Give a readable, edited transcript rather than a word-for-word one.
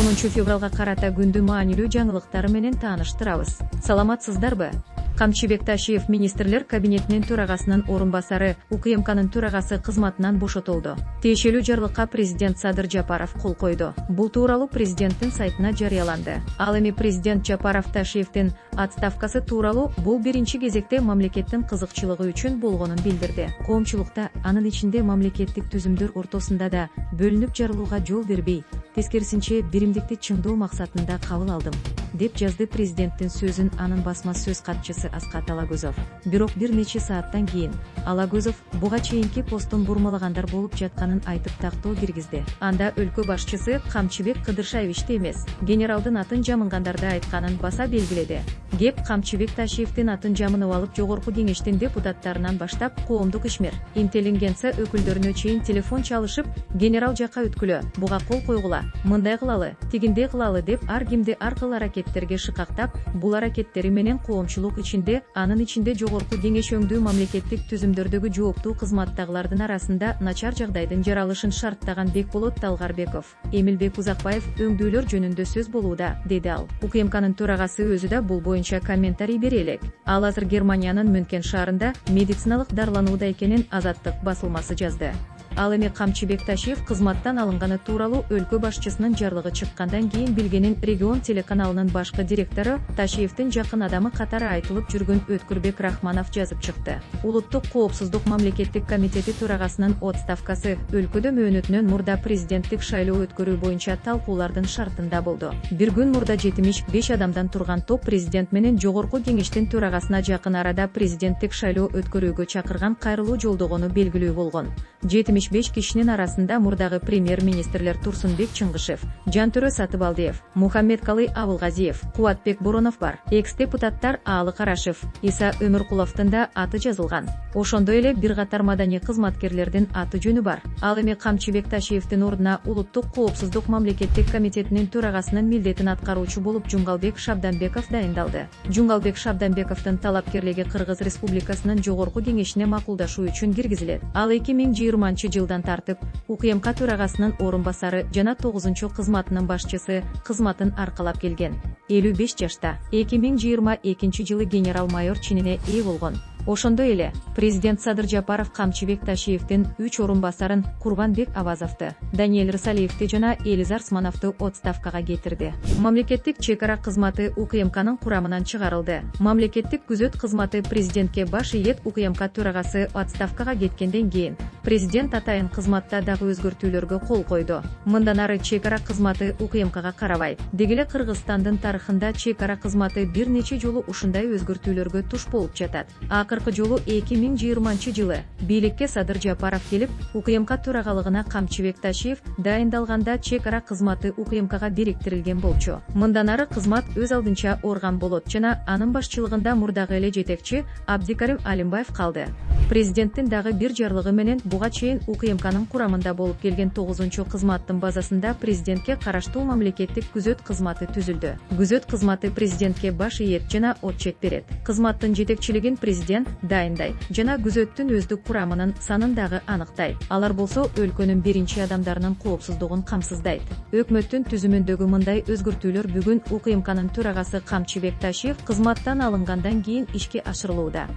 10-февралга карата күндү маанилүү жаңылыктары менен тааныштырабыз. Саламатсыздарбы? Камчыбек Ташиев министрлер кабинетинин төрагасынын орун басары УКМКнын төрагасы кызматынан бошотулду. Тиешелүү жарлыкка президент Садыр Жапаров кол койду. Бул тууралуу президенттин сайтына жарыяланды. Ал эми президент Жапаров Ташиевдин отставкасы тууралуу бул биринчи кезекте мамлекеттин кызыкчылыгы үчүн болгонун билдирди. Коомчулукта, анын ичинде мамлекеттик түзүмдөр ортосунда да бөлүнүп жарылууга жол бербей, тескерисинче биримдикти чыңдоо максатында кабыл алдым, деп жазды президенттин сөзүн анын басма сөз катчысы Аскат Алагөзов. Бирок бир нече сааттан кийин Алагөзов буга чейинки постун бурмалагандар болуп жатканын айтып тактоо киргизди. Анда өлкө башчысы Камчыбек Кыдыршаевичти эмес, генералдын атын жамынгандарды айтканын баса белгиледи. Кеп Камчыбек Ташиевдин атын жамынып алып жогорку кеңештин депутаттарынан баштап коомдук ишмер, интеллигенция өкүлдөрүнө чейин телефон чалышып, генерал жакка өткүлө, буга кол койгула, мындай кылалы, тигиндей кылалы деп ар кимди ар кыл аракеттерге шыкактап, бул аракеттери менен коомчулук ичинде, анын ичинде жогорку кеңеш өңдүү мамлекеттик түзүмдөрдөгү жооптуу кызматтагылардын арасында начар жагдайдын жаралышын шарттаган Бекболот Талгарбеков, Эмилбек Узакбаев өңдүүлөр жөнүндө сөз болууда, деди ал. УКМКнын төрагасы өзү да бул боюнча комментарий бере элек. Ал азыр Германиянын Мюнхен шаарында медициналык дарыланууда экенин Азаттык басылмасы жазды. Ал эми Камчыбек Ташиев кызматтан алынганы тууралуу өлкө башчысынын жарлыгы чыккандан кийин билгенин Регион телеканалынын башкы директору, Ташиевдин жакын адамы катары айтылып жүргөн Өткүрбек Рахманов жазып чыкты. Улуттук коопсуздук мамлекеттик комитети төрагасынын отставкасы өлкөдө мөөнөтүнөн мурда президенттик шайлоо өткөрүү боюнча талкуулардын шартында болду. Бир күн мурда 75 адамдан турган топ президент менен жогорку кеңештин төрагасына жакын арада президенттик шайлоо өткөрүүгө чакырган кайрылуу жолдогону белгилүү болгон. 75 кишинин арасында мурдагы премьер-министрлер Турсунбек Чыңгышев, Жантөрө Сатыбалдиев, Мухаммедкалый Абылгазиев, Кубатбек Боронов бар. Экс-депутаттар Аалы Карашев, Иса Өмүркуловдун да аты жазылган. Ошондой эле бир катар маданий кызматкерлердин аты жөнү бар. Ал эми Камчыбек Ташиевдин ордуна Улуттук коопсуздук мамлекеттик комитетинин төрагасынын милдетин аткаруучу болуп Жумгалбек Шабданбеков дайындалды. Жумгалбек Шабданбековдун талапкерлиги Кыргыз Республикасынын жогорку кеңешине макулдашуу үчүн киргизилет. Ал 2020-жылдан тартып УКМК төрагасынын орун басары жана 9-чу кызматынын башчысы кызматын аркалап келген. 55 жашта 2022-жылы генерал-майор чинине ээ болгон. Ошондой эле президент Садыр Жапаров Камчыбек Ташиевдин 3 орун басарын Курбанбек Авазовду, Даниэль Рысалиевди жана Элизар Смановду отставкага кетирди. Мамлекеттик чек ара кызматы УКМКнын курамынан чыгарылды. Мамлекеттик күзөт кызматы президентке баш ийет. УКМК төрагасы отставкага кеткенден кийин президент атайын кызматта дагы өзгөртүүлөргө кол койду. Мындан ары чек ара кызматы УКМКга карабайт. Деги эле Кыргызстандын тарыхында чек ара кызматы бир нече жолу ушундай өзгөртүүлөргө туш болуп жатат. Акыркы жолу 2020-жылы бийликке Садыр Жапаров келип, УКМК төрагалыгына Камчыбек Ташиев дайындалганда чек ара кызматы УКМКга бириктирилген болчу. Мындан ары кызмат өз алдынча орган болот жана анын башчылыгында мурдагы эле жетекчи Абдикарим Алимбаев калды. Президенттин дагы бир жарлыгы менен буга чейин УКМКнын курамында болуп келген 9-чу кызматтын базасында президентке караштуу мамлекеттик күзөт кызматы түзүлдү. Күзөт кызматы президентке баш ийет жана отчет берет. Кызматтын жетекчилигин президент дайындай жана күзөттүн өздүк курамынын санын дагы аныктайт. Алар болсо өлкөнүн биринчи адамдарынын коопсуздугун камсыздайт. Өкмөттүн түзүмүндөгү мындай өзгөртүүлөр бүгүн УКМКнын төрагасы Камчыбек Ташиев кызматтан алынгандан кийин ишке ашырылууда.